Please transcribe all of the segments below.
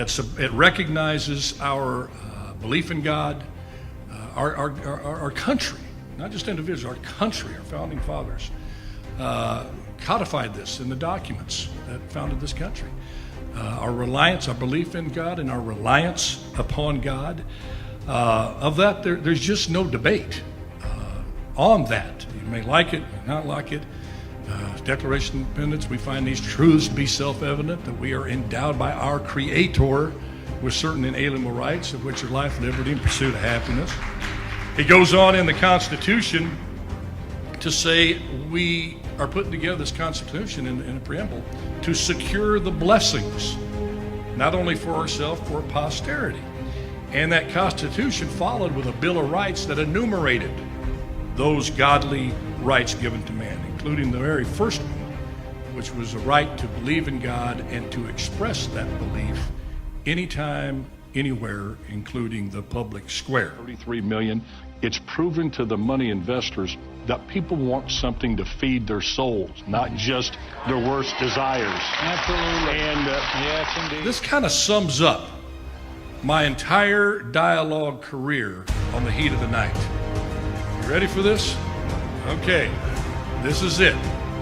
It recognizes our belief in God, our country, not just individuals, our country, our founding fathers codified this in the documents that founded this country. Our reliance, our belief in God, and our reliance upon God. Of that, there's just no debate on that. You may like it, may not like it. Declaration of Independence, we find these truths to be self-evident, that we are endowed by our Creator with certain inalienable rights, of which are life, liberty, and pursuit of happiness. It goes on in the Constitution to say we are putting together this Constitution in a preamble to secure the blessings, not only for ourselves, for posterity. And that Constitution followed with a Bill of Rights that enumerated those godly rights given to man, including the very first one, which was the right to believe in God and to express that belief anytime, anywhere, including the public square. 33 million. It's proven to the money investors that people want something to feed their souls, not just their worst desires. Absolutely. And yes, indeed. This kind of sums up my entire dialogue career on the heat of the night. You ready for this? Okay, this is it.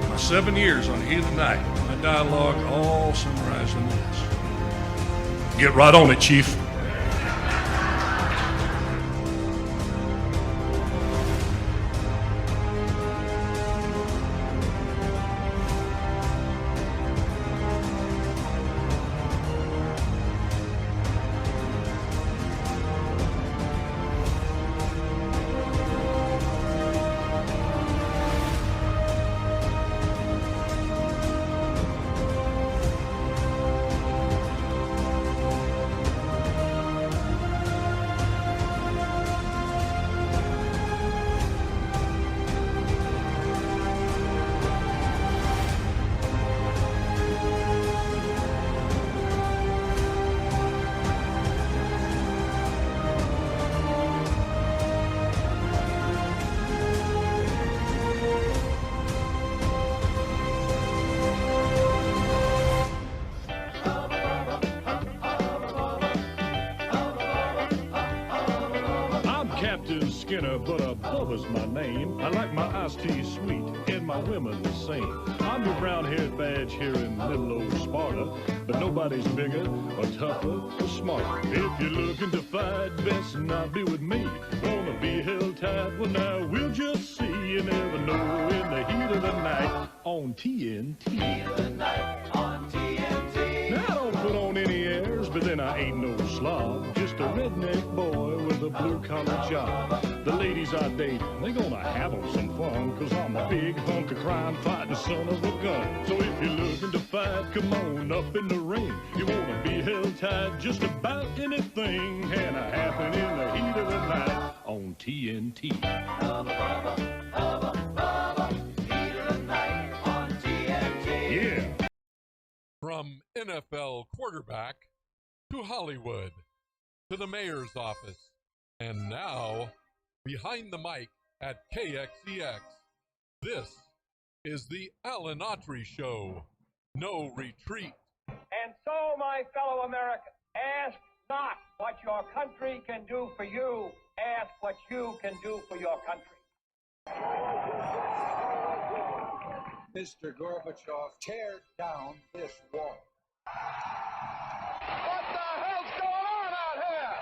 My 7 years on the heat of the night. My dialogue all summarized in this. Get right on it, Chief. But above is my name. I like my iced tea sweet and my women the same. I'm your brown-haired badge here in little old Sparta, but nobody's bigger or tougher or smarter. If you're looking to fight, best not be with me. Wanna be held tight? Well, now we'll just see. You never know in the heat of the night on TNT. Heat of the night on TNT. Now I don't put on any airs, but then I ain't no slob. Just a redneck boy with a blue-collar job. The ladies I date, they gonna have 'em some fun, 'cause I'm a big hunk of crime fighting son of a gun. So if you're looking to fight, come on up in the ring. You wanna be held tight, just about anything can happen in the heat of the night on TNT. Hubba, hubba, hubba, hubba. Heat of the night on TNT. Yeah. From NFL quarterback to Hollywood to the mayor's office, and now behind the mic at KXEX, this is the Alan Autry Show. No retreat. And so, my fellow Americans, ask not what your country can do for you. Ask what you can do for your country. Mr. Gorbachev, tear down this wall. What the hell's going on out here?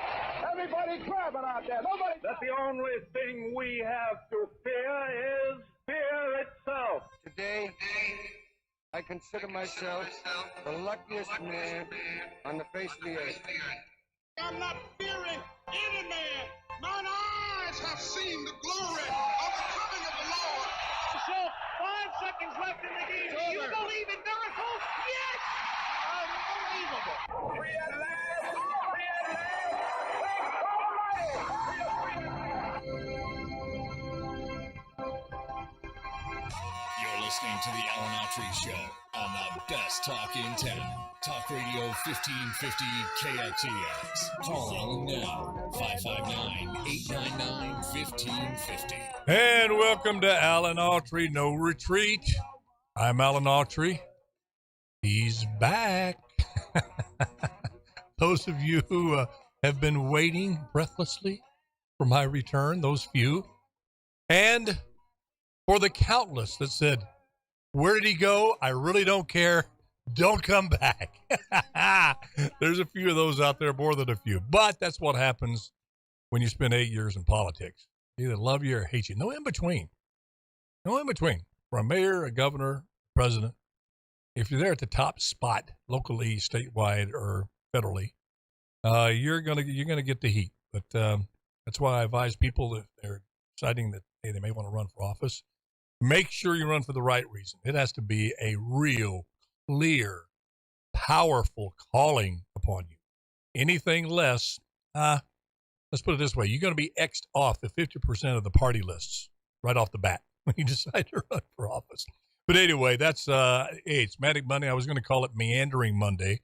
Everybody crabbing out there. Nobody. That the only thing we have to fear is fear itself. Today, I consider myself the luckiest man on the face of the earth. I'm not fearing any man. Mine eyes have seen the glory of the coming of the Lord. So, 5 seconds left in the game. Do you believe in miracles? Yes! Unbelievable. Free at last! Free at last! You're listening to the Alan Autry Show on the best talk in town. Talk Radio 1550 KXEX. Call Alan now, 559-899-1550. And welcome to Alan Autry No Retreat. I'm Alan Autry. He's back. those of you who have been waiting breathlessly for my return, those few, and for the countless that said, where did he go? I really don't care. Don't come back. There's a few of those out there, more than a few. But that's what happens when you spend 8 years in politics. They either love you or hate you. No in between. No in between. For a mayor, a governor, president, if you're there at the top spot, locally, statewide, or federally, you're gonna get the heat. But that's why I advise people that they're deciding that hey, they may want to run for office. Make sure you run for the right reason. It has to be a real, clear, powerful calling upon you. Anything less, let's put it this way: you're going to be X'd off the 50% of the party lists right off the bat when you decide to run for office. But anyway, that's hey, it's Manic Monday. I was going to call it Meandering Monday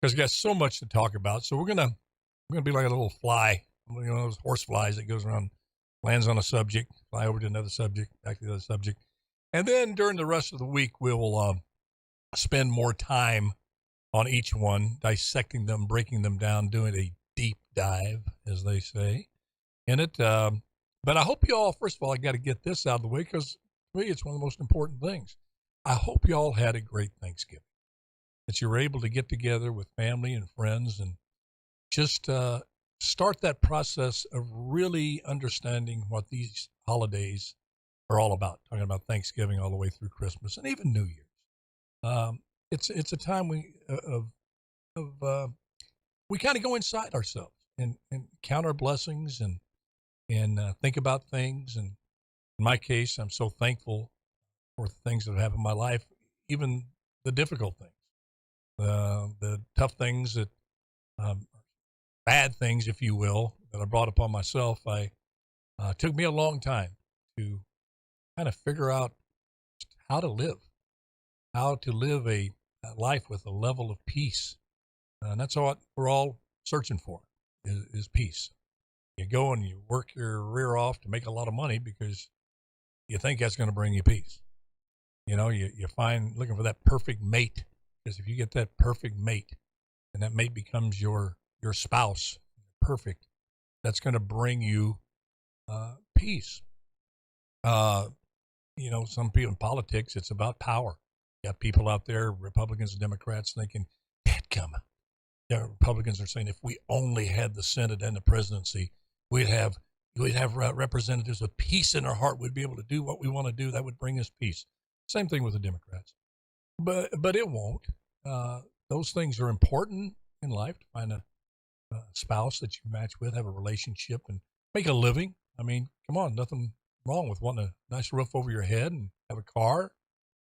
because we got so much to talk about. So we're gonna be like a little fly, those horse flies that goes around, lands on a subject, fly over to another subject, back to the other subject, and then during the rest of the week we will spend more time on each one, dissecting them, breaking them down, doing a deep dive, as they say, in it. But I hope you all, first of all, I got to get this out of the way because to me it's one of the most important things. I hope you all had a great Thanksgiving, that you were able to get together with family and friends and just start that process of really understanding what these holidays are all about. Talking about Thanksgiving all the way through Christmas and even New Year's. It's a time we kind of go inside ourselves and count our blessings and think about things. And in my case, I'm so thankful for the things that have happened in my life, even the difficult things, the tough things that bad things, if you will, that I brought upon myself. Took me a long time to kind of figure out how to live a life with a level of peace. And that's what we're all searching for is peace. You go and you work your rear off to make a lot of money because you think that's going to bring you peace. You find looking for that perfect mate, because if you get that perfect mate and that mate becomes your spouse, perfect, that's going to bring you peace. Some people in politics, it's about power. You got people out there, Republicans and Democrats, thinking, dadgummit. Republicans are saying if we only had the Senate and the presidency, we'd have representatives with peace in our heart. We'd be able to do what we want to do. That would bring us peace. Same thing with the Democrats. But it won't. Those things are important in life, to find a spouse that you match with, have a relationship, and make a living. I mean, come on, nothing wrong with wanting a nice roof over your head and have a car,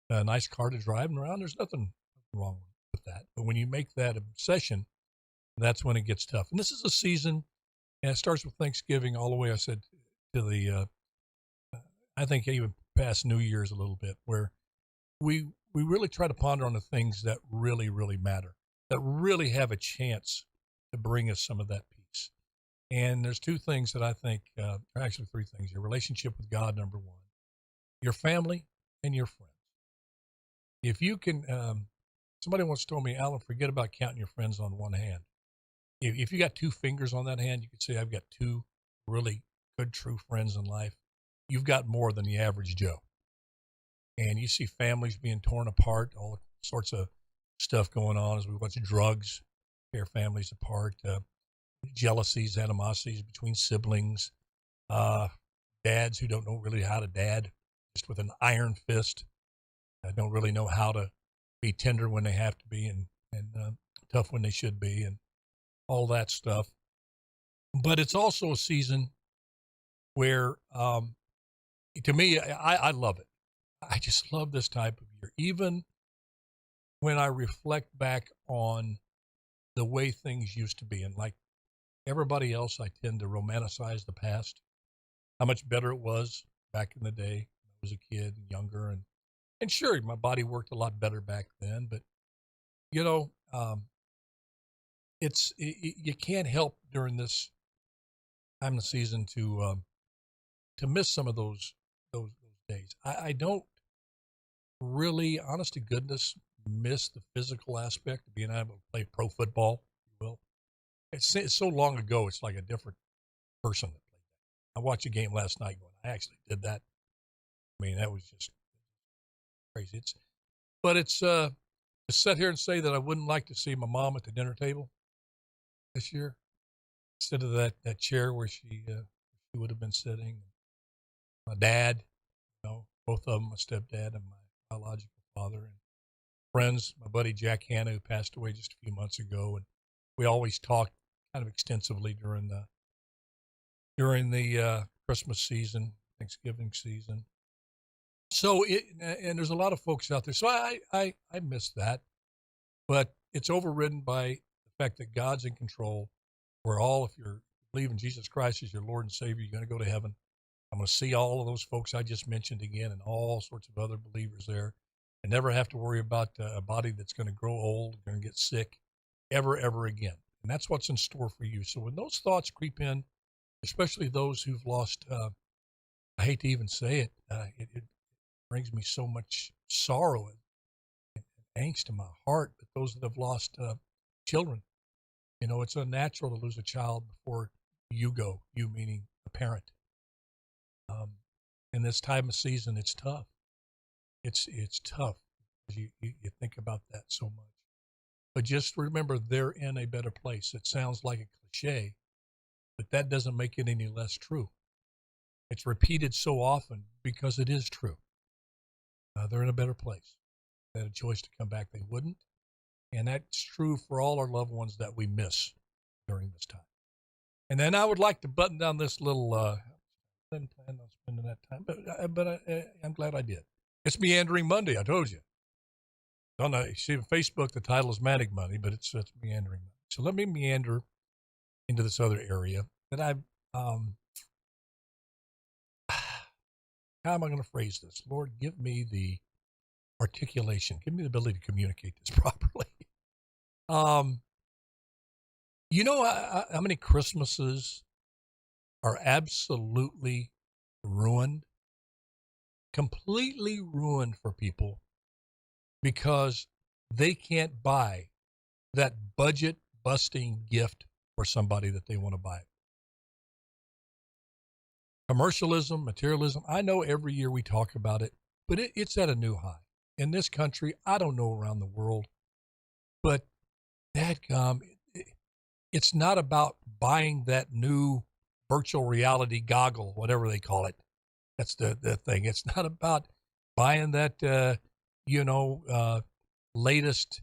a nice car to drive around. There's nothing wrong with that. But when you make that obsession, that's when it gets tough. And this is a season, and it starts with Thanksgiving all the way, I said, to the, I think even past New Year's a little bit, where we really try to ponder on the things that really, really matter, that really have a chance to bring us some of that peace. And there's two things that I think, actually three things: your relationship with God, number one, your family, and your friends. If you can, somebody once told me, Alan, forget about counting your friends on one hand. If you got two fingers on that hand, you could say, I've got two really good, true friends in life. You've got more than the average Joe. And you see families being torn apart, all sorts of stuff going on as we watch drugs tear families apart, jealousies, animosities between siblings, dads who don't know really how to dad, just with an iron fist, don't really know how to be tender when they have to be and tough when they should be, and all that stuff. But it's also a season where, to me, I love it. I just love this type of year. Even when I reflect back on the way things used to be, and like everybody else, I tend to romanticize the past, how much better it was back in the day when I was a kid and younger. And sure, my body worked a lot better back then, but you can't help during this time of the season to miss some of those days. I don't really, honest to goodness, miss the physical aspect of being able to play pro football, if you will. it's so long ago. It's like a different person that played that. I watched a game last night going, I actually did that. I mean, that was just crazy. It's to sit here and say that I wouldn't like to see my mom at the dinner table this year instead of that chair where she would have been sitting. My dad, both of them, my stepdad and my biological father, and friends, my buddy Jack Hanna, who passed away just a few months ago, and we always talked kind of extensively during the Christmas season, Thanksgiving season. So and there's a lot of folks out there. So I miss that, but it's overridden by the fact that God's in control. We're all, if you're believing Jesus Christ as your Lord and Savior, you're going to go to heaven. I'm going to see all of those folks I just mentioned again, and all sorts of other believers there, and never have to worry about a body that's going to grow old, going to get sick, ever again. And that's what's in store for you. So when those thoughts creep in, especially those who've lost, I hate to even say it, it brings me so much sorrow and angst in my heart. But those that have lost children, it's unnatural to lose a child before you go, you meaning a parent. In this time of season, it's tough. It's tough because you think about that so much. But just remember, they're in a better place. It sounds like a cliche, but that doesn't make it any less true. It's repeated so often because it is true. They're in a better place. If they had a choice to come back, they wouldn't. And that's true for all our loved ones that we miss during this time. And then I would like to button down this little, I didn't plan on spending that time, but I'm glad I did. It's Meandering Monday, I told you. On see on Facebook, the title is Manic Monday, but it's Meandering Monday. So let me meander into this other area that how am I going to phrase this? Lord, give me the articulation. Give me the ability to communicate this properly. You know how many Christmases are absolutely ruined? Completely ruined for people because they can't buy that budget-busting gift for somebody that they want to buy. Commercialism, materialism, I know every year we talk about it, but it's at a new high. In this country, I don't know around the world, but it's not about buying that new virtual reality goggle, whatever they call it. That's the thing. It's not about buying that, latest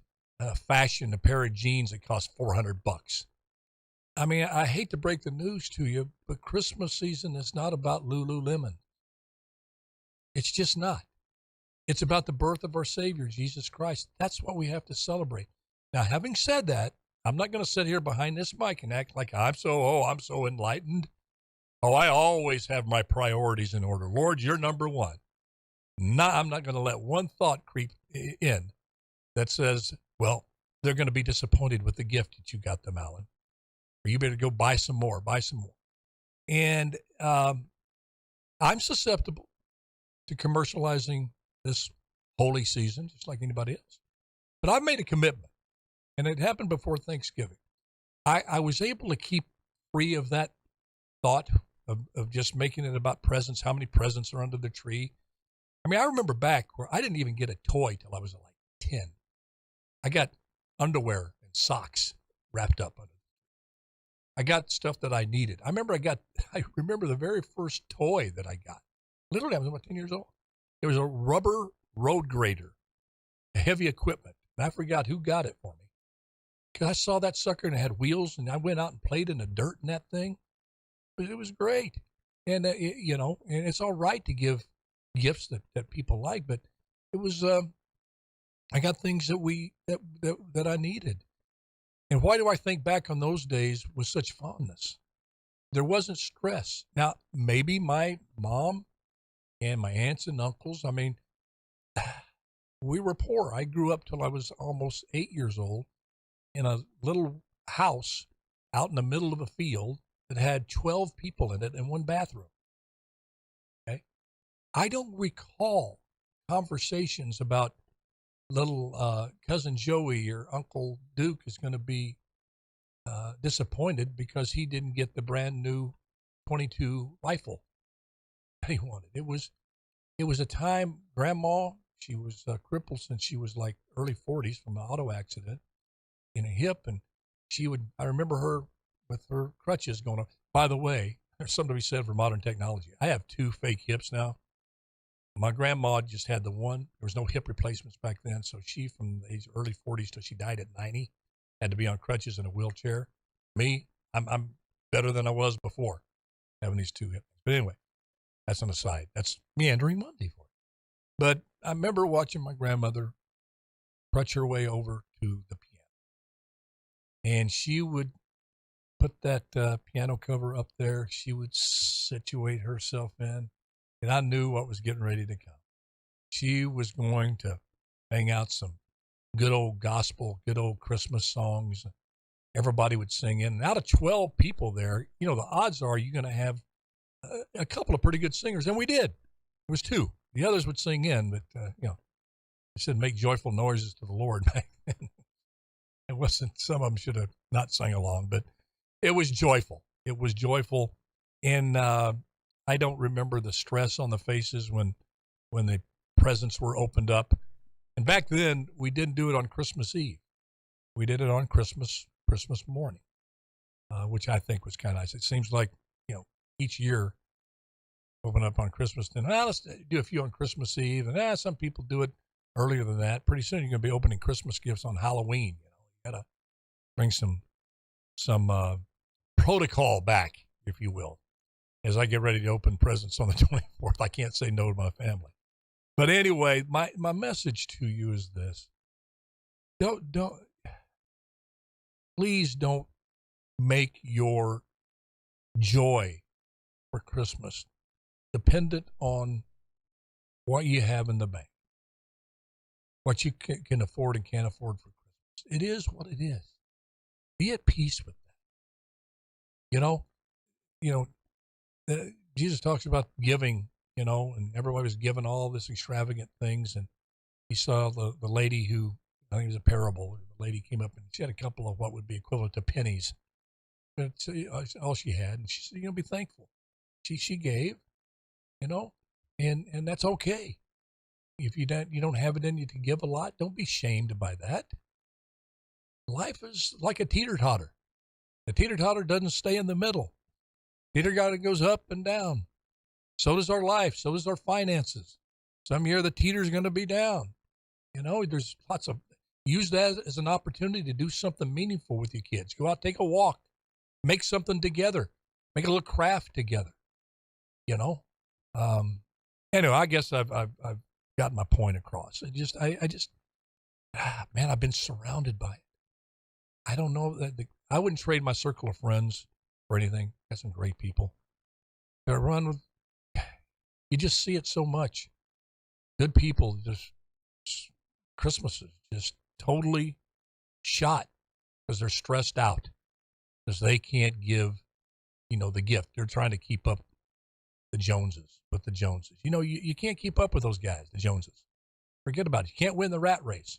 fashion, a pair of jeans that cost $400. I mean, I hate to break the news to you, but Christmas season is not about Lululemon. It's just not. It's about the birth of our Savior, Jesus Christ. That's what we have to celebrate. Now, having said that, I'm not going to sit here behind this mic and act like I'm so enlightened. Oh, I always have my priorities in order. Lord, you're number one. No, I'm not going to let one thought creep in that says, well, they're going to be disappointed with the gift that you got them, Alan. Or you better go buy some more. And I'm susceptible to commercializing this holy season, just like anybody else. But I've made a commitment, and it happened before Thanksgiving. I was able to keep free of that thought of just making it about presents, how many presents are under the tree. I mean, I remember back where I didn't even get a toy till I was like 10. I got underwear and socks wrapped up under it. I got stuff that I needed. I remember the very first toy that I got. Literally, I was about 10 years old. It was a rubber road grader, heavy equipment. And I forgot who got it for me. Because I saw that sucker and it had wheels, and I went out and played in the dirt in that thing. It was great. And, and it's all right to give gifts that people like, but it was, I got things that I needed. And why do I think back on those days with such fondness? There wasn't stress. Now, maybe my mom and my aunts and uncles, I mean, we were poor. I grew up till I was almost 8 years old in a little house out in the middle of a field that had 12 people in it and one bathroom. Okay. I don't recall conversations about little cousin Joey or Uncle Duke is going to be disappointed because he didn't get the brand new 22 rifle that he wanted. It was a time, Grandma, she was crippled since she was like early 40s from an auto accident in a hip, and I remember her with her crutches going on. By the way, there's something to be said for modern technology. I have 2 fake hips now. My grandma just had the one. There was no hip replacements back then, so she, from the age of early 40s till she died at 90, had to be on crutches in a wheelchair. Me, I'm better than I was before having these 2 hips. But anyway, that's an aside. That's meandering Monday for you. But I remember watching my grandmother crutch her way over to the piano, and she would put that piano cover up there. She would situate herself in, and I knew what was getting ready to come. She was going to bang out some good old gospel, good old Christmas songs. Everybody would sing in. And out of 12 people there, the odds are you're going to have a couple of pretty good singers, and we did. It was 2. The others would sing in, but, they said make joyful noises to the Lord back then. It wasn't, some of them should have not sung along, but it was joyful. It was joyful. And I don't remember the stress on the faces when the presents were opened up. And back then, we didn't do it on Christmas Eve. We did it on Christmas morning, which I think was kind of nice. It seems like, each year, open up on Christmas, then, let's do a few on Christmas Eve. And some people do it earlier than that. Pretty soon, you're going to be opening Christmas gifts on Halloween. You got to bring some protocol back, if you will. As I get ready to open presents on the 24th, I can't say no to my family. But anyway, my message to you is this. Please don't make your joy for Christmas dependent on what you have in the bank, what you can afford and can't afford for Christmas. It is what it is. Be at peace with that. Jesus talks about giving, and everybody was giving all this extravagant things. And he saw the lady who, I think it was a parable. The lady came up and she had a couple of what would be equivalent to pennies. That's all she had. And she said, be thankful. She gave, and that's okay. If you don't have it in you to give a lot, don't be shamed by that. Life is like a teeter-totter. The teeter-totter doesn't stay in the middle. Teeter-totter goes up and down. So does our life. So does our finances. Some year the teeter's going to be down. There's lots of, use that as an opportunity to do something meaningful with your kids. Go out, take a walk, make something together, make a little craft together. Anyway, I guess I've got my point across. I've been surrounded by it. I don't know that I wouldn't trade my circle of friends for anything. Got some great people. I run with. You just see it so much. Good people, just Christmas is just totally shot because they're stressed out because they can't give, the gift. They're trying to keep up with the Joneses. You can't keep up with those guys, the Joneses. Forget about it. You can't win the rat race.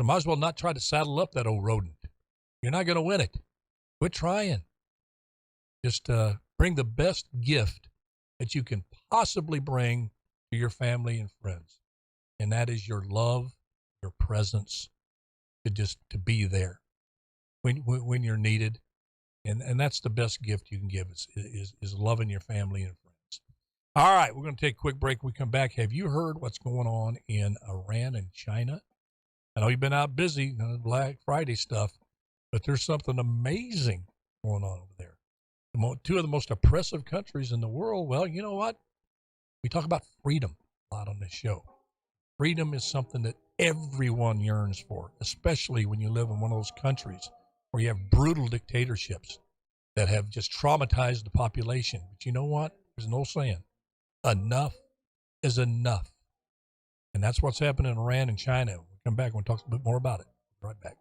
So might as well not try to saddle up that old rodent. You're not going to win it. Quit trying. Just bring the best gift that you can possibly bring to your family and friends. And that is your love, your presence, to be there when you're needed. And that's the best gift you can give is loving your family and friends. All right, we're going to take a quick break. When we come back, have you heard what's going on in Iran and China? I know you've been out busy, Black Friday stuff, but there's something amazing going on over there. Two of the most oppressive countries in the world. Well, you know what? We talk about freedom a lot on this show. Freedom is something that everyone yearns for, especially when you live in one of those countries where you have brutal dictatorships that have just traumatized the population. But you know what? There's an old saying, enough is enough. And that's what's happening in Iran and China. We'll come back and we'll talk a bit more about it. Right back.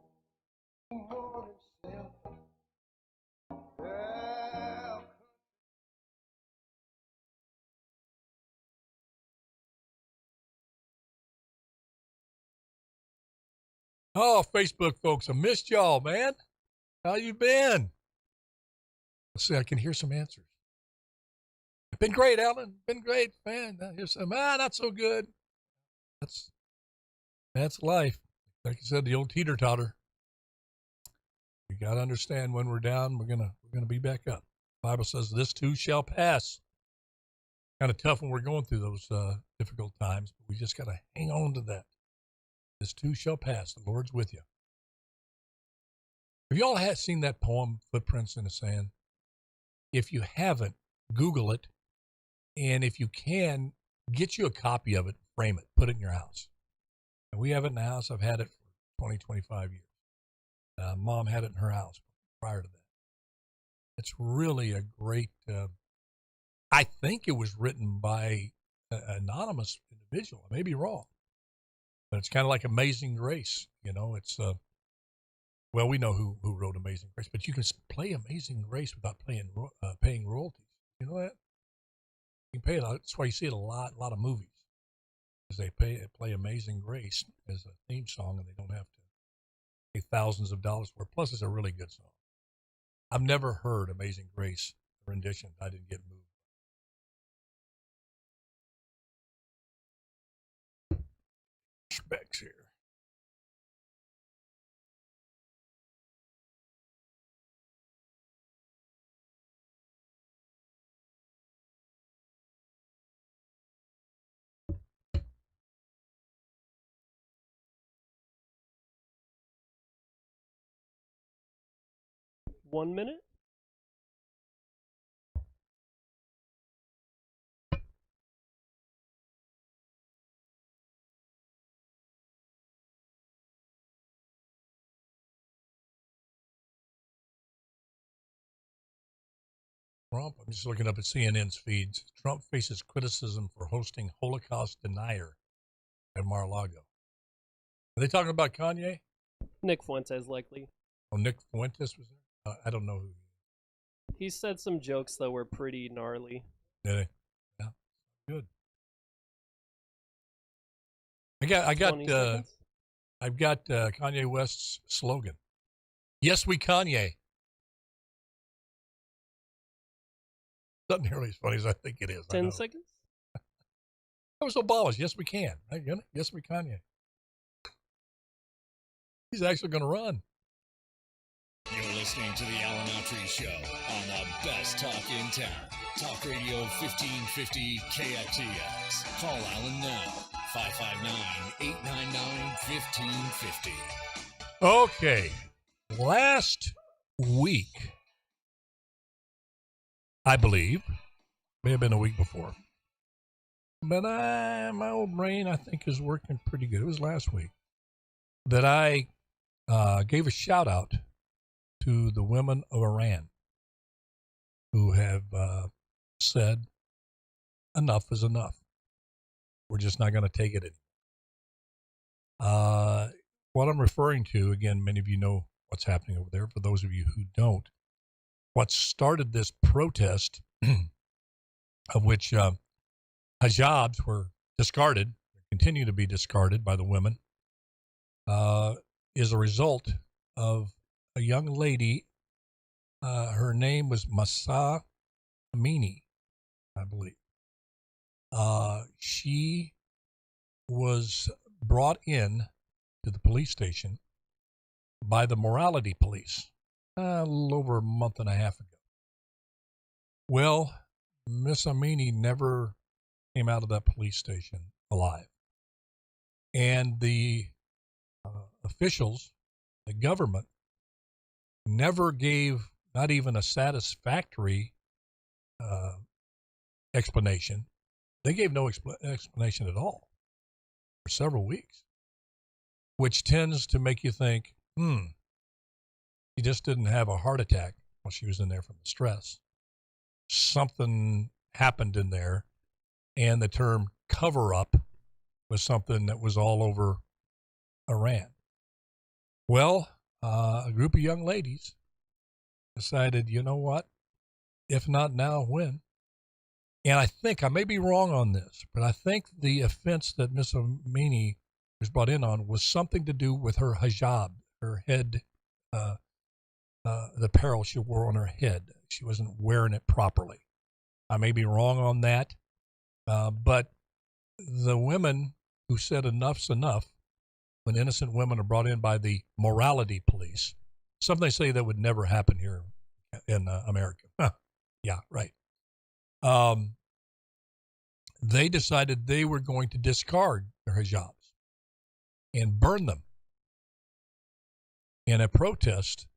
Oh, Facebook folks, I missed y'all, man. How you been? Let's see, I can hear some answers. Been great, Alan. Been great, man. Here's some, not so good. That's life. Like I said, the old teeter-totter. We got to understand when we're down, we're gonna be back up. The Bible says this too shall pass. Kind of tough when we're going through those difficult times, but we just got to hang on to that. This too shall pass. The Lord's with you. Have you all seen that poem, Footprints in the Sand? If you haven't, Google it. And if you can, get you a copy of it, frame it, put it in your house. And we have it in the house. I've had it for 20, 25 years. Mom had it in her house prior to that. It's really a great, I think it was written by an anonymous individual. I may be wrong. But it's kind of like Amazing Grace. You know, it's, well, we know who wrote Amazing Grace, but you can play Amazing Grace without paying royalties. You know that? You can pay it. That's why you see it a lot of movies. Because they play Amazing Grace as a theme song, and they don't have to pay thousands of dollars for it. Plus, it's a really good song. I've never heard Amazing Grace rendition. I didn't get moved. Specs here. One minute? Trump, I'm just looking up at CNN's feeds. Trump faces criticism for hosting Holocaust denier at Mar-a-Lago. Are they talking about Kanye? Nick Fuentes, likely. Oh, Nick Fuentes was there? I don't know who He said some jokes that were pretty gnarly. did he? Yeah, good. I've got Kanye West's slogan. Yes, we Kanye. Not nearly as funny as I think it is. 10 seconds? That was Obama's. Yes, we can. Yes, we Kanye. He's actually going to run. You're listening to the Alan Autry Show on the best talk in town. Talk Radio 1550 KXEX. Call Alan now. 559-899-1550. Okay. Last week, I believe, may have been a week before, but my old brain, I think, is working pretty good. It was last week that I gave a shout out to the women of Iran who have said enough is enough. We're just not going to take it anymore. What I'm referring to, again, many of you know what's happening over there. For those of you who don't, what started this protest, of which hijabs were discarded, continue to be discarded by the women, is a result of a young lady. Her name was Mahsa Amini, I believe. She was brought in to the police station by the morality police a little over a month and a half ago. Well, Miss Amini never came out of that police station alive. And the officials, the government, never gave not even a satisfactory explanation. They gave no explanation at all for several weeks, which tends to make you think, she just didn't have a heart attack while she was in there from the stress. Something happened in there, and the term cover-up was something that was all over Iran. Well, a group of young ladies decided, you know what? If not now, when? And I think, I may be wrong on this, but I think the offense that Miss Amini was brought in on was something to do with her hijab, her head the apparel she wore on her head. She wasn't wearing it properly. I may be wrong on that, but the women who said enough's enough when innocent women are brought in by the morality police, something they say that would never happen here in America. Yeah, right. They decided they were going to discard their hijabs and burn them in a protest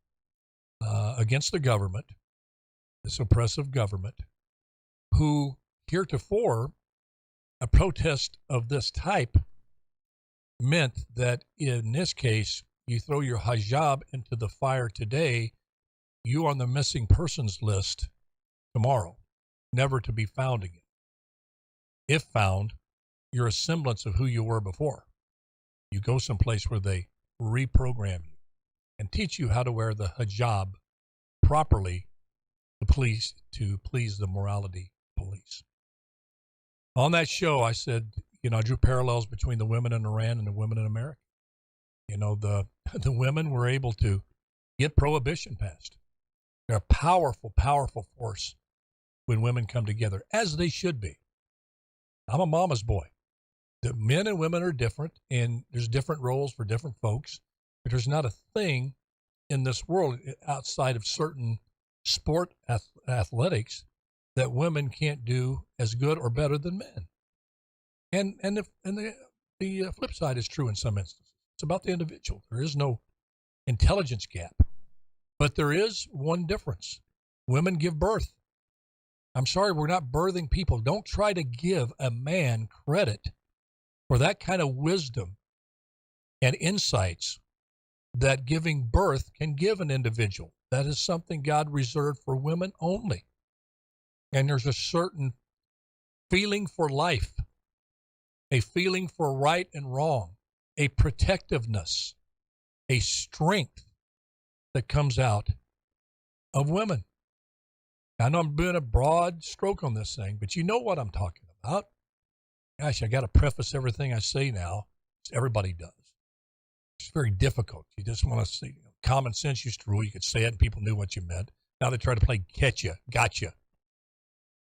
against the government, this oppressive government, who heretofore a protest of this type meant that in this case, you throw your hijab into the fire today, you on the missing persons list tomorrow, never to be found again. If found, you're a semblance of who you were before. You go someplace where they reprogram you and teach you how to wear the hijab properly to please the morality police. On that show, I said, I drew parallels between the women in Iran and the women in America. The women were able to get prohibition passed. They're a powerful, powerful force when women come together, as they should be. I'm a mama's boy. The men and women are different, and there's different roles for different folks, but there's not a thing in this world outside of certain sport athletics that women can't do as good or better than men. And the flip side is true in some instances. It's about the individual. There is no intelligence gap, but there is one difference. Women give birth. I'm sorry, we're not birthing people. Don't try to give a man credit for that kind of wisdom and insights that giving birth can give an individual. That is something God reserved for women only. And there's a certain feeling for life, a feeling for right and wrong, a protectiveness, a strength that comes out of women. I know I'm doing a broad stroke on this thing, but you know what I'm talking about. Gosh, I got to preface everything I say now. Everybody does. It's very difficult. You just want to say, common sense used to rule. You could say it and people knew what you meant. Now they try to play catch you, gotcha.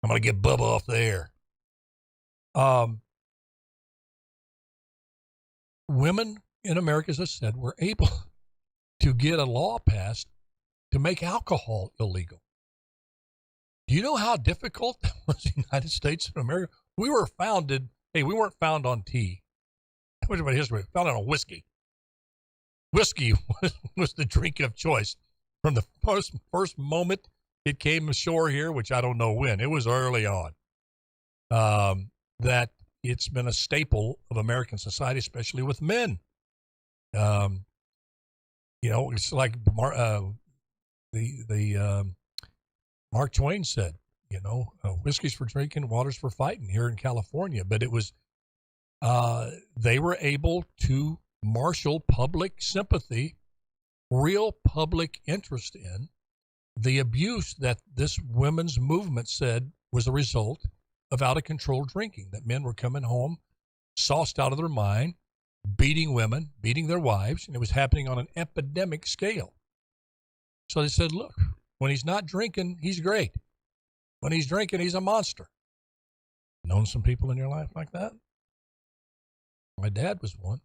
I'm going to get Bubba off the air. Women in America, as I said, were able to get a law passed to make alcohol illegal. Do you know how difficult that was in the United States of America? We were founded, we weren't found on tea. What about history? We were founded on whiskey. Whiskey was the drink of choice from the first moment it came ashore here, which I don't know when. It was early on. That it's been a staple of American society, especially with men. It's like Mark Twain said, whiskey's for drinking, water's for fighting here in California. But it was, they were able to marshal public sympathy, real public interest in the abuse that this women's movement said was a result of out-of-control drinking, that men were coming home sauced out of their mind, beating women, beating their wives, and it was happening on an epidemic scale. So they said, look, when he's not drinking, he's great. When he's drinking, he's a monster. Known some people in your life like that? My dad was one.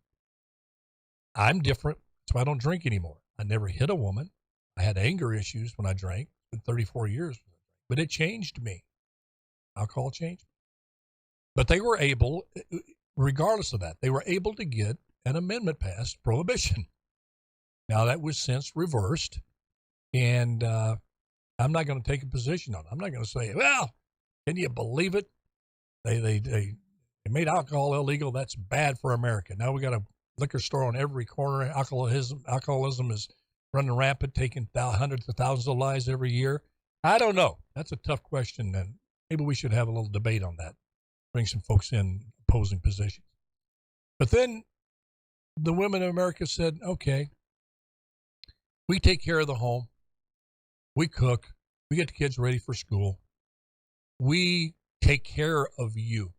I'm different. That's why I don't drink anymore. I never hit a woman. I had anger issues when I drank. It's been 34 years. But it changed me. Alcohol changed me. But they were able, regardless of that, they were able to get an amendment passed, prohibition. Now that was since reversed. And I'm not going to take a position on it. I'm not going to say, well, can you believe it? They made alcohol illegal. That's bad for America. Now we got a liquor store on every corner. Alcoholism is running rampant, taking hundreds of thousands of lives every year. I don't know. That's a tough question, and maybe we should have a little debate on that. Bring some folks in opposing positions. But then the women of America said, okay, we take care of the home. We cook. We get the kids ready for school. We take care of you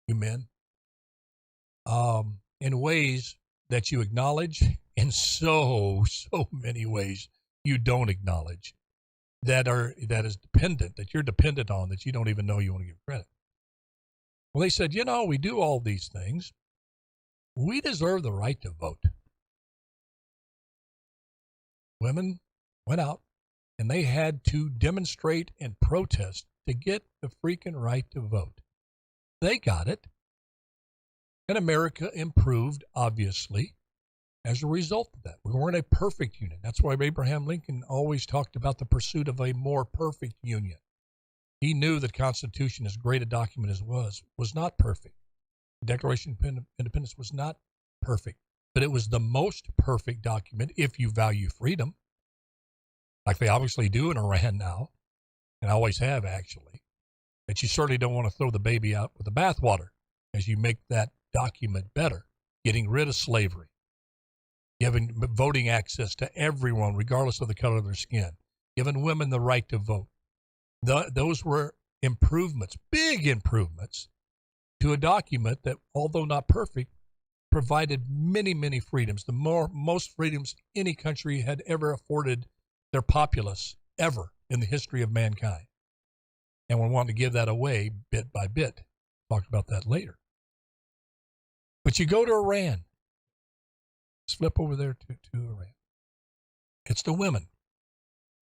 men, in ways that you acknowledge in so many ways you don't acknowledge that is dependent, that you're dependent on, that you don't even know you want to give credit. Well, they said, we do all these things. We deserve the right to vote. Women went out and they had to demonstrate and protest to get the freaking right to vote. They got it. And America improved, obviously, as a result of that. We weren't a perfect union. That's why Abraham Lincoln always talked about the pursuit of a more perfect union. He knew that Constitution, as great a document as it was not perfect. The Declaration of Independence was not perfect, but it was the most perfect document if you value freedom, like they obviously do in Iran now, and always have actually. But you certainly don't want to throw the baby out with the bathwater as you make that document better, getting rid of slavery, giving voting access to everyone, regardless of the color of their skin, giving women the right to vote. Those were improvements, big improvements, to a document that, although not perfect, provided many, many freedoms, most freedoms any country had ever afforded their populace ever in the history of mankind. And we want to give that away bit by bit. Talk about that later. But you go to Iran. Let's flip over there to Iran. It's the women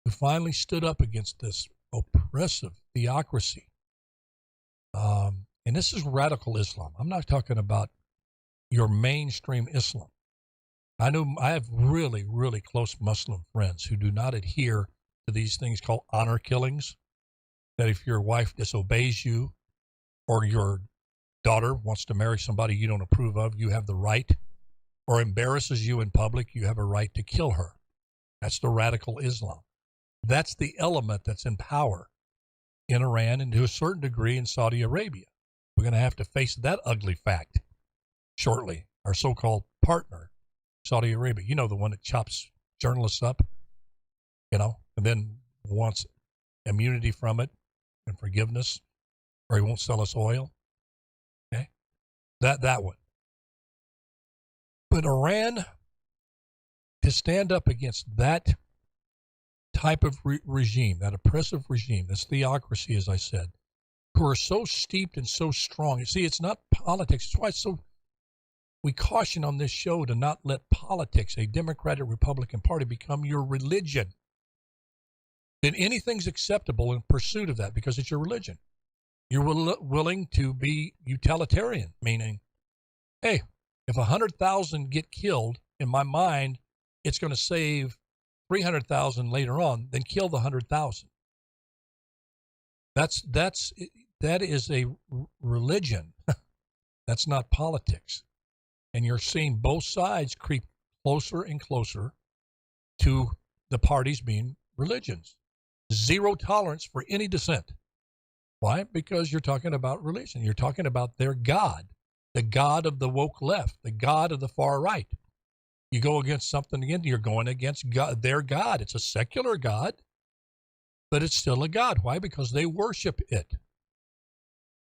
who finally stood up against this oppressive theocracy. And this is radical Islam. I'm not talking about your mainstream Islam. I have really, really close Muslim friends who do not adhere to these things called honor killings, that if your wife disobeys you or your daughter wants to marry somebody you don't approve of, you have the right, or embarrasses you in public, you have a right to kill her. That's the radical Islam. That's the element that's in power in Iran and to a certain degree in Saudi Arabia. We're going to have to face that ugly fact shortly. Our so-called partner, Saudi Arabia, the one that chops journalists up, and then wants immunity from it and forgiveness, or he won't sell us oil. Okay, that one. But Iran, to stand up against that type of regime, that oppressive regime, this theocracy, as I said, who are so steeped and so strong. You see, it's not politics. That's why we caution on this show to not let politics, a Democratic Republican Party, become your religion. Then anything's acceptable in pursuit of that because it's your religion. You're willing to be utilitarian, meaning, hey, if 100,000 get killed, in my mind, it's going to save 300,000 later on, then kill the 100,000. That is a religion. That's not politics. And you're seeing both sides creep closer and closer to the parties being religions. Zero tolerance for any dissent. Why? Because you're talking about religion. You're talking about their God, the God of the woke left, the God of the far right. You go against something again, you're going against God, their God. It's a secular God, but it's still a God. Why? Because they worship it.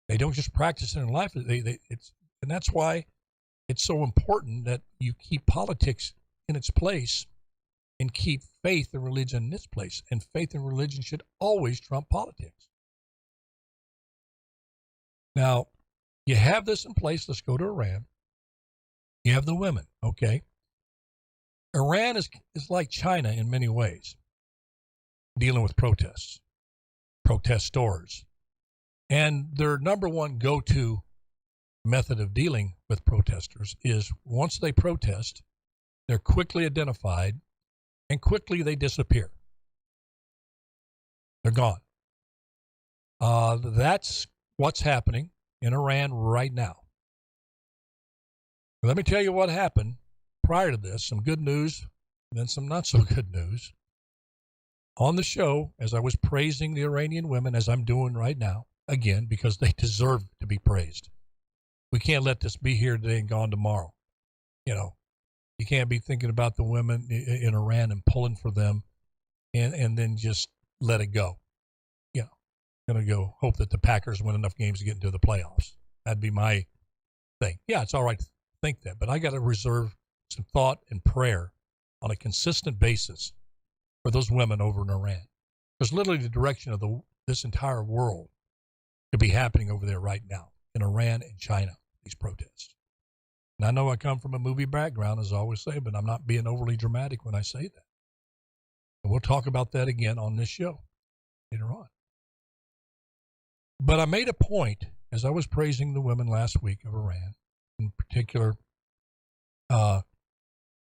They don't just practice it in life. And that's why it's so important that you keep politics in its place and keep faith and religion in its place. And faith and religion should always trump politics. Now, you have this in place. Let's go to Iran. You have the women, okay? Iran is like China in many ways, dealing with protests, protestors. And their number one go-to method of dealing with protesters is once they protest, they're quickly identified and quickly they disappear. They're gone. That's what's happening in Iran right now. Let me tell you what happened prior to this. Some good news, and then some not so good news. On the show, as I was praising the Iranian women, as I'm doing right now, again, because they deserve to be praised. We can't let this be here today and gone tomorrow. You can't be thinking about the women in Iran and pulling for them and then just let it go. Going to go hope that the Packers win enough games to get into the playoffs. That'd be my thing. Yeah, it's all right to think that, but I got to reserve some thought and prayer on a consistent basis for those women over in Iran. Because literally the direction of this entire world could be happening over there right now in Iran and China, these protests. And I know I come from a movie background, as I always say, but I'm not being overly dramatic when I say that. And we'll talk about that again on this show later on. But I made a point, as I was praising the women last week of Iran, in particular,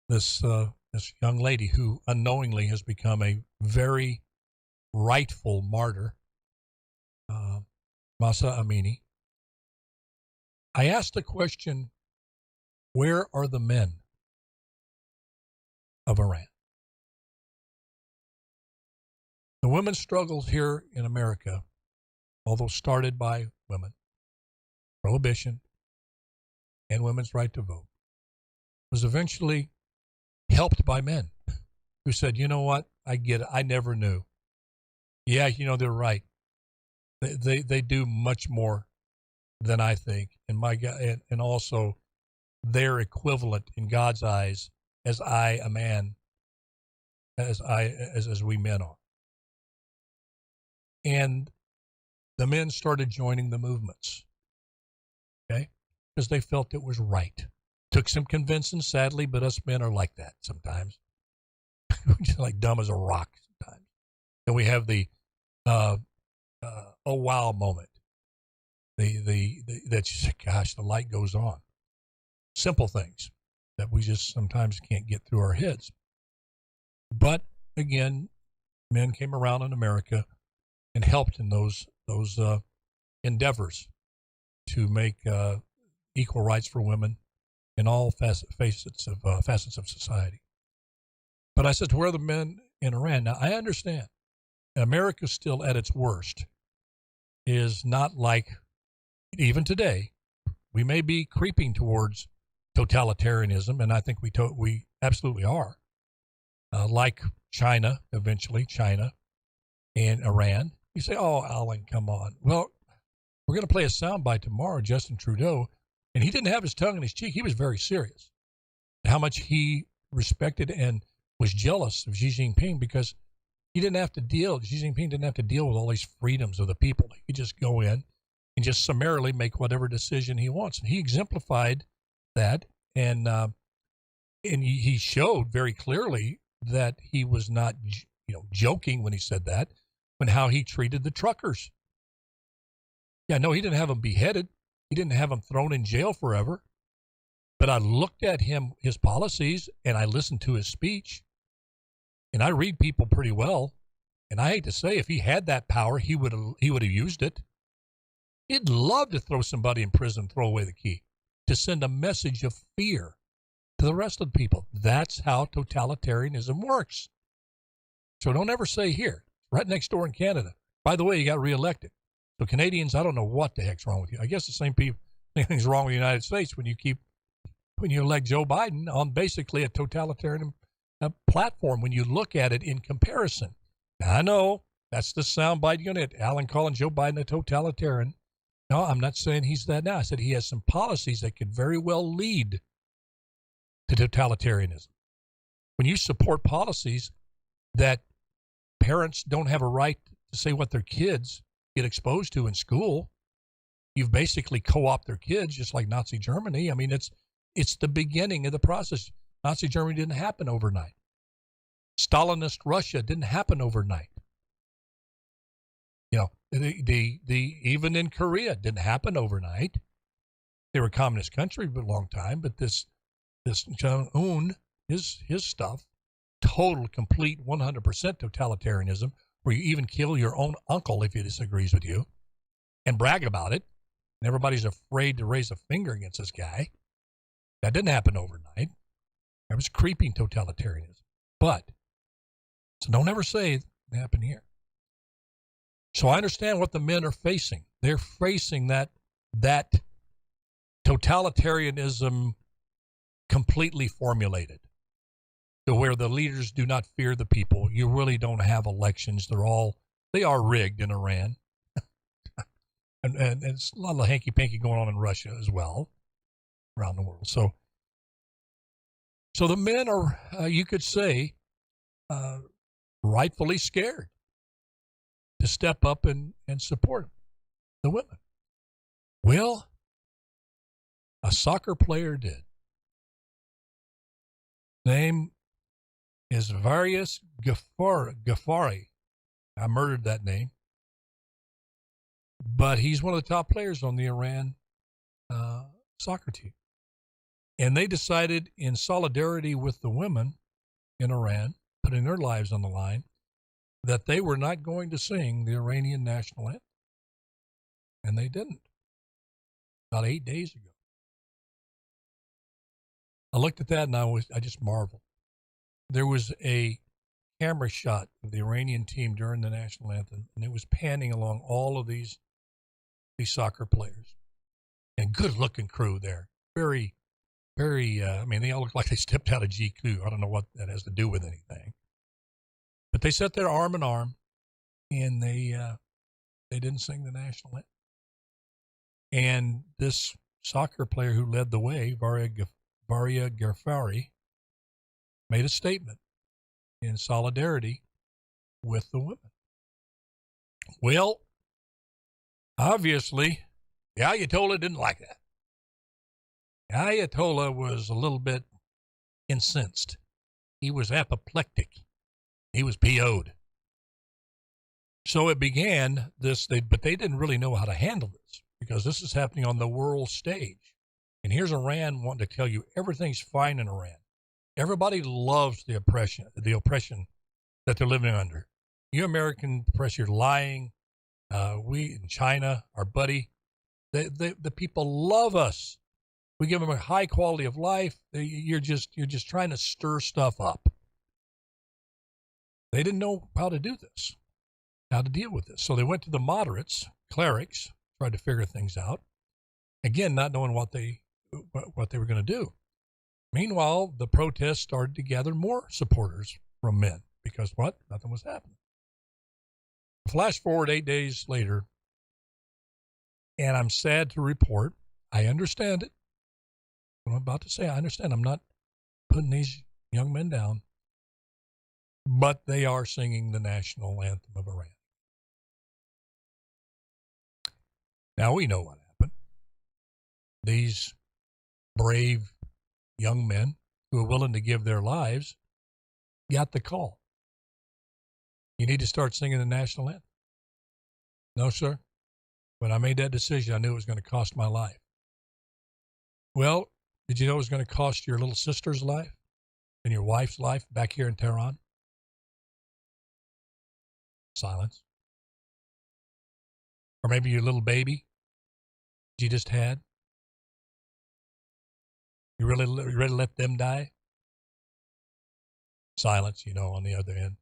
this young lady who unknowingly has become a very rightful martyr, Masa Amini. I asked the question, where are the men of Iran? The women's struggles here in America, although started by women, prohibition and women's right to vote, was eventually helped by men who said, you know what, I get it, I never knew. Yeah, they're right. They do much more than I think, and my God, and also they're equivalent in God's eyes as I, a man, as we men are. And the men started joining the movements, okay, because they felt it was right. Took some convincing, sadly, but us men are like that sometimes. We're just like dumb as a rock sometimes. And we have the oh wow moment. That you say, gosh, the light goes on. Simple things that we just sometimes can't get through our heads. But again, men came around in America and helped in those endeavors to make equal rights for women in all facets of society. But I said, where are the men in Iran? Now, I understand America still at its worst is not like, even today, we may be creeping towards totalitarianism, and I think we absolutely are, like China, eventually China and Iran. You say, oh, Alan, come on. Well, we're going to play a soundbite tomorrow, Justin Trudeau, and he didn't have his tongue in his cheek. He was very serious. How much he respected and was jealous of Xi Jinping because Xi Jinping didn't have to deal with all these freedoms of the people. He could just go in and just summarily make whatever decision he wants. And he exemplified that, and he showed very clearly that he was not, joking when he said that, but how he treated the truckers. Yeah, no, he didn't have them beheaded. He didn't have them thrown in jail forever. But I looked at his policies, and I listened to his speech, and I read people pretty well. And I hate to say, if he had that power, he would have used it. He'd love to throw somebody in prison, throw away the key, to send a message of fear to the rest of the people. That's how totalitarianism works. So don't ever say here, right next door in Canada. By the way, he got reelected. So Canadians, I don't know what the heck's wrong with you. I guess the same thing's wrong with the United States when you elect Joe Biden on basically a totalitarian platform when you look at it in comparison. Now, I know that's the soundbite unit. Alan calling Joe Biden a totalitarian. No, I'm not saying he's that now. I said he has some policies that could very well lead to totalitarianism. When you support policies that parents don't have a right to say what their kids get exposed to in school, you've basically co-opted their kids, just like Nazi Germany. I mean, it's the beginning of the process. Nazi Germany didn't happen overnight. Stalinist Russia didn't happen overnight. Even in Korea didn't happen overnight. They were a communist country for a long time, but this Jong-un, his stuff, total, complete, 100% totalitarianism, where you even kill your own uncle if he disagrees with you and brag about it. And everybody's afraid to raise a finger against this guy. That didn't happen overnight. That was creeping totalitarianism. So don't ever say it happened here. So I understand what the men are facing. They're facing that totalitarianism completely formulated to where the leaders do not fear the people. You really don't have elections. They are rigged in Iran. and it's a lot of hanky-panky going on in Russia as well, around the world. So So the men are, you could say, rightfully scared to step up and support the women. Well, a soccer player did. Name is Varius Ghaffari. I murdered that name. But he's one of the top players on the Iran soccer team. And they decided, in solidarity with the women in Iran, putting their lives on the line, that they were not going to sing the Iranian national anthem. And they didn't. About 8 days ago. I looked at that and I just marveled. There was a camera shot of the Iranian team during the national anthem, and it was panning along all of these soccer players. And good-looking crew there. Very, very, they all look like they stepped out of GQ. I don't know what that has to do with anything. But they sat there arm in arm, and they didn't sing the national anthem. And this soccer player who led the way, Varia Ghaffari, made a statement in solidarity with the women. Well, obviously, the Ayatollah didn't like that. The Ayatollah was a little bit incensed. He was apoplectic. He was PO'd. So it began but they didn't really know how to handle this because this is happening on the world stage. And here's Iran wanting to tell you everything's fine in Iran. Everybody loves the oppression that they're living under. You American press, you're lying. We in China, our buddy, the people love us. We give them a high quality of life. You're just trying to stir stuff up. They didn't know how to do this, how to deal with this. So they went to the moderates, clerics, tried to figure things out. Again, not knowing what they were going to do. Meanwhile, the protests started to gather more supporters from men because what? Nothing was happening. Flash forward 8 days later, and I'm sad to report, I understand it. What I'm about to say, I understand. I'm not putting these young men down, but they are singing the national anthem of Iran. Now we know what happened. These brave young men who are willing to give their lives got the call. You need to start singing the national anthem. No, sir. When I made that decision, I knew it was going to cost my life. Well, did you know it was going to cost your little sister's life and your wife's life back here in Tehran? Silence. Or maybe your little baby you just had. You really let them die? Silence, on the other end.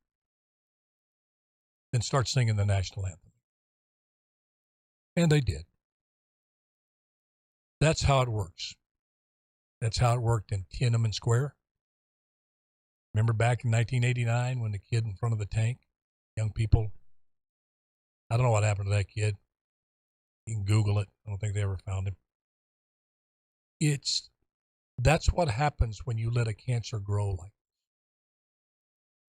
Then start singing the national anthem. And they did. That's how it works. That's how it worked in Tiananmen Square. Remember back in 1989 when the kid in front of the tank, young people, I don't know what happened to that kid. You can Google it. I don't think they ever found him. That's what happens when you let a cancer grow like this.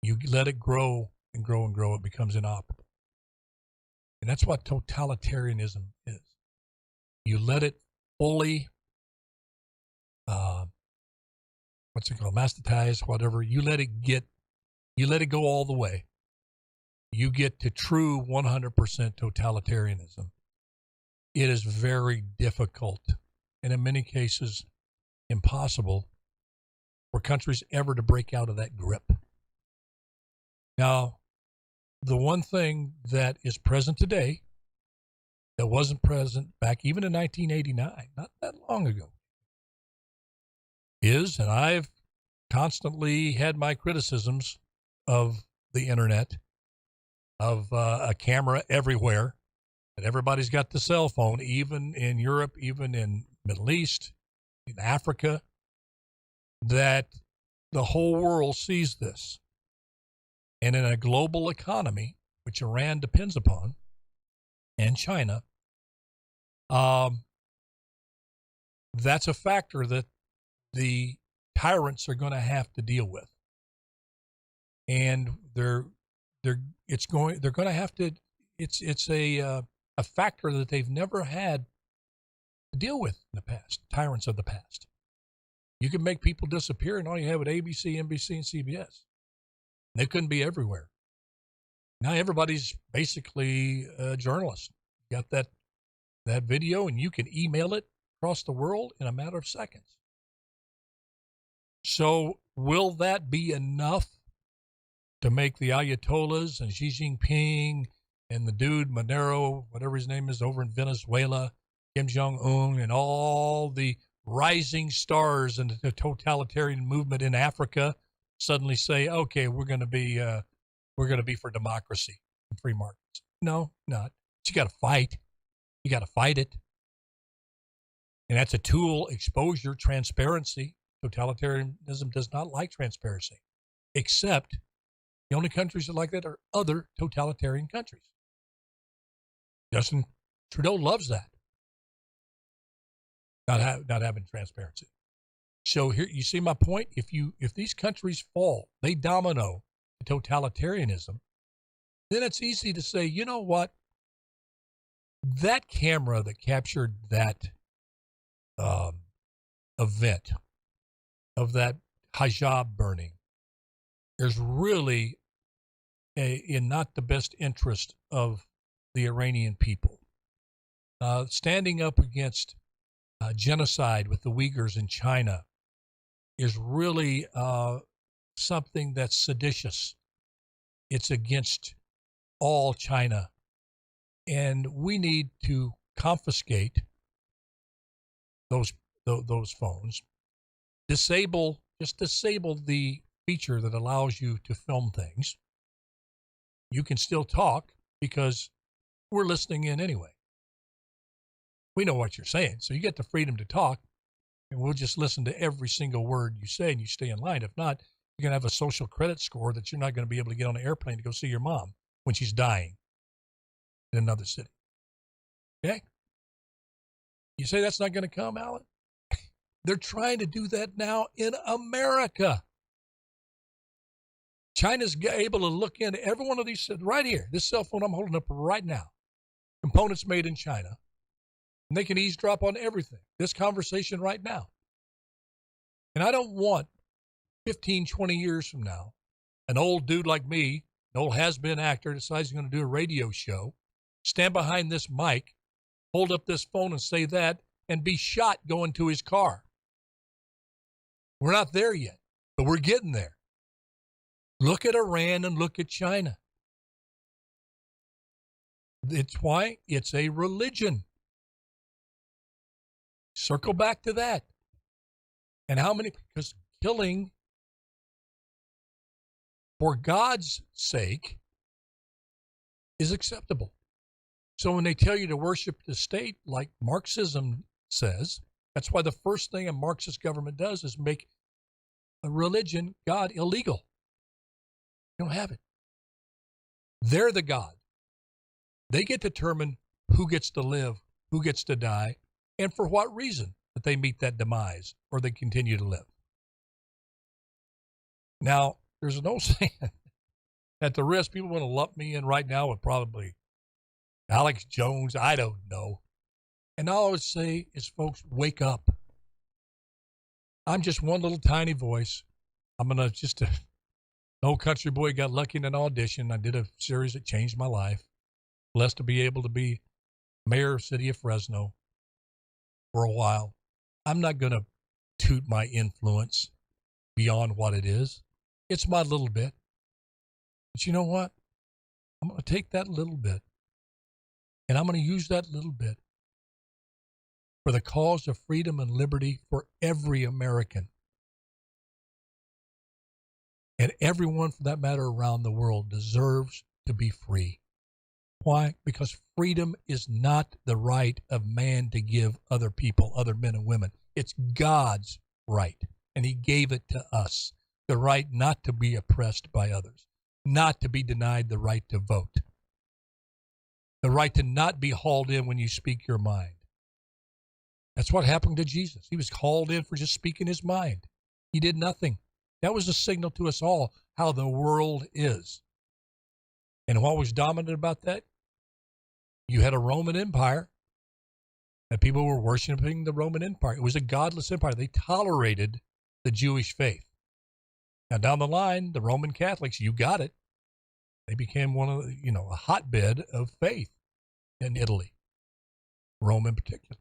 You let it grow and grow and grow, it becomes inoperable. And that's what totalitarianism is. You let it fully, mastatize, whatever. You let it go all the way. You get to true 100% totalitarianism. It is very difficult, and in many cases, impossible for countries ever to break out of that grip. Now, the one thing that is present today that wasn't present back even in 1989, not that long ago, is, and I've constantly had my criticisms of the internet, of a camera everywhere, that everybody's got the cell phone, even in Europe, even in Middle East, in Africa, that the whole world sees this. And in a global economy, which Iran depends upon, and China, that's a factor that the tyrants are going to have to deal with. And they're going to have to, it's a factor that they've never had to deal with in the past, tyrants of the past. You can make people disappear, and all you have at ABC, NBC, and CBS. They couldn't be everywhere. Now everybody's basically a journalist. You got that video, and you can email it across the world in a matter of seconds. So will that be enough to make the Ayatollahs and Xi Jinping and the dude Monero, whatever his name is, over in Venezuela, Kim Jong-un, and all the rising stars in the totalitarian movement in Africa suddenly say, okay, we're going to be for democracy and free markets? No, not. But you got to fight. You got to fight it. And that's a tool, exposure, transparency. Totalitarianism does not like transparency, except the only countries that like that are other totalitarian countries. Justin Trudeau loves that. Not having transparency. So here, you see my point? If these countries fall, they domino to totalitarianism, then it's easy to say, you know what? That camera that captured that event of that hijab burning is really in not the best interest of the Iranian people. Standing up against genocide with the Uyghurs in China is really something that's seditious. It's against all China. And we need to confiscate those phones, disable the feature that allows you to film things. You can still talk because we're listening in anyway. We know what you're saying, so you get the freedom to talk, and we'll just listen to every single word you say, and you stay in line. If not, you're going to have a social credit score that you're not going to be able to get on an airplane to go see your mom when she's dying in another city. Okay? You say that's not going to come, Alan? They're trying to do that now in America. China's able to look into every one of these right here. This cell phone I'm holding up right now, components made in China. And they can eavesdrop on everything. This conversation right now. And I don't want 15, 20 years from now, an old dude like me, an old has-been actor, decides he's going to do a radio show, stand behind this mic, hold up this phone and say that, and be shot going to his car. We're not there yet, but we're getting there. Look at Iran and look at China. It's why it's a religion. Circle back to that. And how many, because killing for God's sake is acceptable. So when they tell you to worship the state, like Marxism says, that's why the first thing a Marxist government does is make a religion, God, illegal. You don't have it. They're the God. They get to determine who gets to live, who gets to die, and for what reason that they meet that demise or they continue to live. Now, there's an old saying, at the risk, people want to lump me in right now with probably Alex Jones, I don't know. And all I would say is, folks, wake up. I'm just one little tiny voice. I'm an old country boy, got lucky in an audition. I did a series that changed my life. Blessed to be able to be mayor of the city of Fresno for a while. I'm not going to toot my influence beyond what it is. It's my little bit. But you know what? I'm going to take that little bit and I'm going to use that little bit for the cause of freedom and liberty for every American. And everyone, for that matter, around the world deserves to be free. Why? Because freedom is not the right of man to give other people, other men and women. It's God's right, and he gave it to us. The right not to be oppressed by others, not to be denied the right to vote, the right to not be hauled in when you speak your mind. That's what happened to Jesus. He was hauled in for just speaking his mind. He did nothing. That was a signal to us all how the world is. And what was dominant about that? You had a Roman Empire, and people were worshiping the Roman Empire. It was a godless empire. They tolerated the Jewish faith. Now, down the line, the Roman Catholics, you got it. They became one of the, a hotbed of faith in Italy, Rome in particular.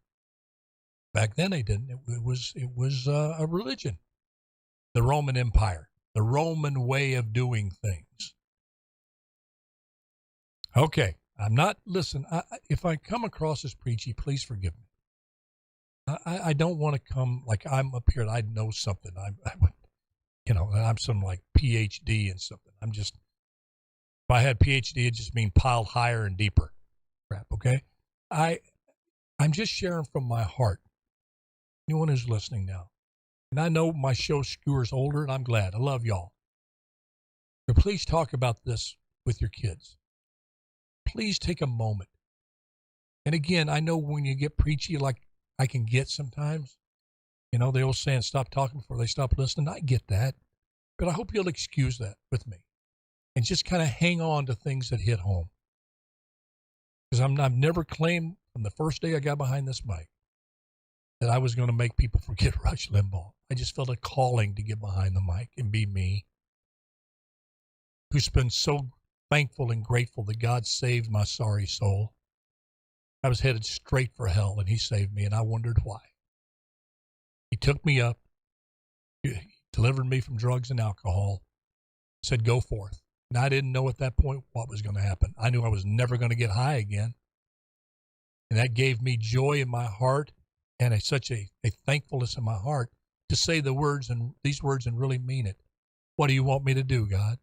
Back then, they didn't. It was a religion. The Roman Empire, the Roman way of doing things. Okay, listen, if I come across as preachy, please forgive me. I don't want to come like I'm up here and I know something. I'm some like PhD in something. If I had PhD, it'd just mean piled higher and deeper crap, okay? I'm just sharing from my heart. Anyone who's listening now. And I know my show skewers older, and I'm glad. I love y'all. But please talk about this with your kids. Please take a moment. And again, I know when you get preachy like I can get sometimes, the old saying, stop talking before they stop listening. I get that. But I hope you'll excuse that with me and just kind of hang on to things that hit home. Because I've never claimed from the first day I got behind this mic that I was going to make people forget Rush Limbaugh. I just felt a calling to get behind the mic and be me, who's been so thankful and grateful that God saved my sorry soul. I was headed straight for hell, and he saved me, and I wondered why. He took me up. He delivered me from drugs and alcohol, said, go forth. And I didn't know at that point what was going to happen. I knew I was never going to get high again. And that gave me joy in my heart and such a thankfulness in my heart to say these words and really mean it. What do you want me to do, God?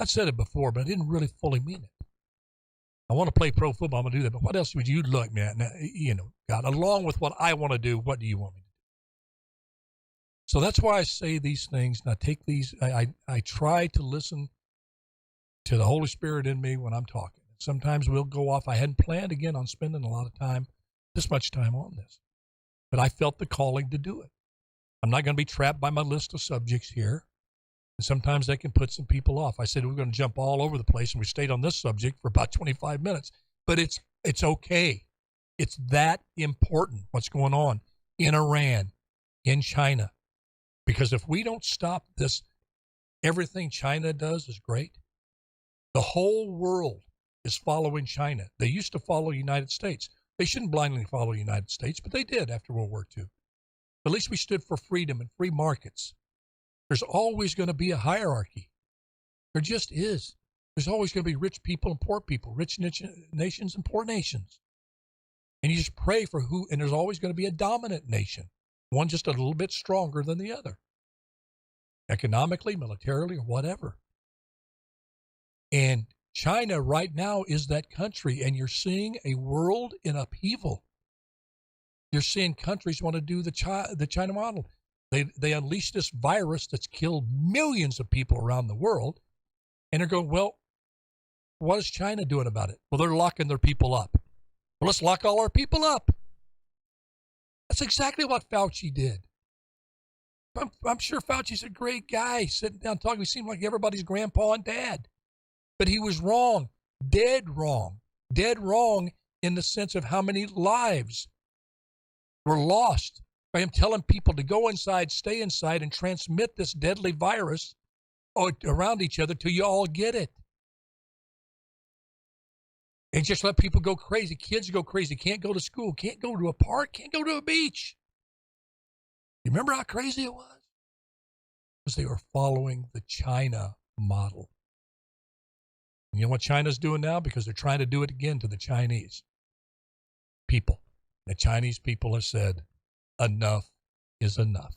I've said it before, but I didn't really fully mean it. I want to play pro football. I'm going to do that. But what else would you like me at? Now, God, along with what I want to do, what do you want me to do? So that's why I say these things. And I take these, I try to listen to the Holy Spirit in me when I'm talking. Sometimes we'll go off. I hadn't planned again on spending a lot of time, this much time on this. But I felt the calling to do it. I'm not going to be trapped by my list of subjects here. And sometimes that can put some people off. I said we're going to jump all over the place, and we stayed on this subject for about 25 minutes. But it's okay. It's that important what's going on in Iran, in China. Because if we don't stop this, everything China does is great. The whole world is following China. They used to follow the United States. They shouldn't blindly follow the United States, but they did after World War II. At least we stood for freedom and free markets. There's always going to be a hierarchy. There just is. There's always going to be rich people and poor people, rich nations and poor nations. And you just pray for and there's always going to be a dominant nation, one just a little bit stronger than the other, economically, militarily, or whatever. And China right now is that country, and you're seeing a world in upheaval. You're seeing countries want to do the China model. They unleashed this virus that's killed millions of people around the world, and they're going, well, what is China doing about it? Well, they're locking their people up. Well, let's lock all our people up. That's exactly what Fauci did. I'm sure Fauci's a great guy sitting down talking. He seemed like everybody's grandpa and dad. But he was wrong, dead wrong in the sense of how many lives were lost by him telling people to go inside, stay inside, and transmit this deadly virus around each other till you all get it. And just let people go crazy. Kids go crazy, can't go to school, can't go to a park, can't go to a beach. You remember how crazy it was? Because they were following the China model. And you know what China's doing now? Because they're trying to do it again to the Chinese people. The Chinese people have said, enough is enough.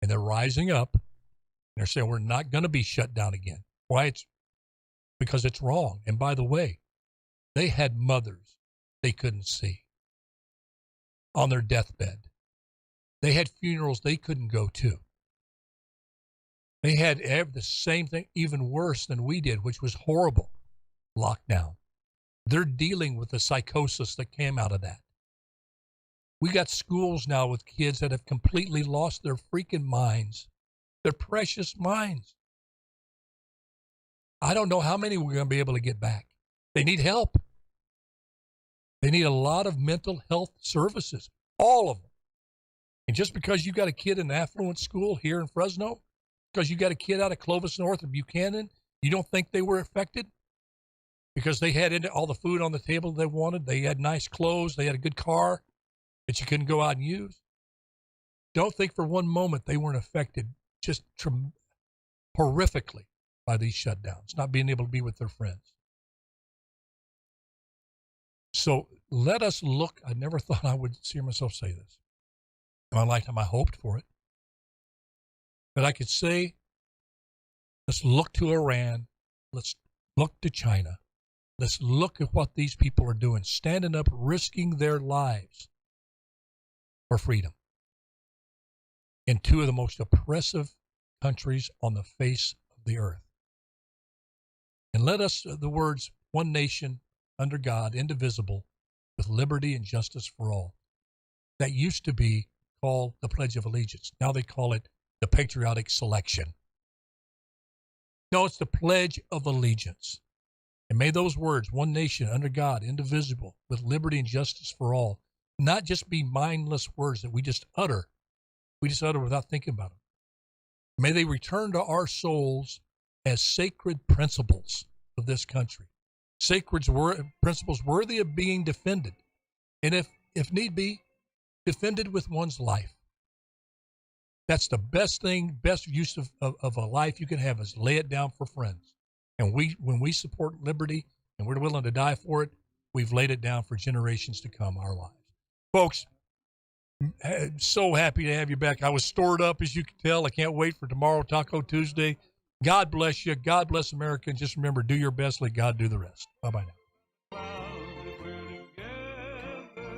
And they're rising up. And they're saying, we're not going to be shut down again. Why? Because it's wrong. And by the way, they had mothers they couldn't see on their deathbed. They had funerals they couldn't go to. They had the same thing, even worse than we did, which was horrible, lockdown. They're dealing with the psychosis that came out of that. We got schools now with kids that have completely lost their freaking minds, their precious minds. I don't know how many we're going to be able to get back. They need help. They need a lot of mental health services, all of them. And just because you got a kid in an affluent school here in Fresno, because you got a kid out of Clovis North or Buchanan, you don't think they were affected? Because they had all the food on the table they wanted, they had nice clothes, they had a good car that you couldn't go out and use. Don't think for one moment they weren't affected just horrifically by these shutdowns, not being able to be with their friends. So let us look. I never thought I would hear myself say this. In my lifetime, I hoped for it. But I could say, let's look to Iran. Let's look to China. Let's look at what these people are doing, standing up, risking their lives for freedom in two of the most oppressive countries on the face of the earth. And let us, the words, one nation under God, indivisible, with liberty and justice for all. That used to be called the Pledge of Allegiance. Now they call it the Patriotic Selection. No, it's the Pledge of Allegiance. And may those words, one nation under God, indivisible, with liberty and justice for all, not just be mindless words that we just utter. We just utter without thinking about them. May they return to our souls as sacred principles of this country. Sacred principles worthy of being defended. And if need be, defended with one's life. That's the best thing, best use of a life you can have is lay it down for friends. And when we support liberty and we're willing to die for it, we've laid it down for generations to come, our lives. Folks, so happy to have you back. I was stored up, as you can tell. I can't wait for tomorrow, Taco Tuesday. God bless you. God bless America. And just remember, do your best. Let God do the rest. Bye-bye now.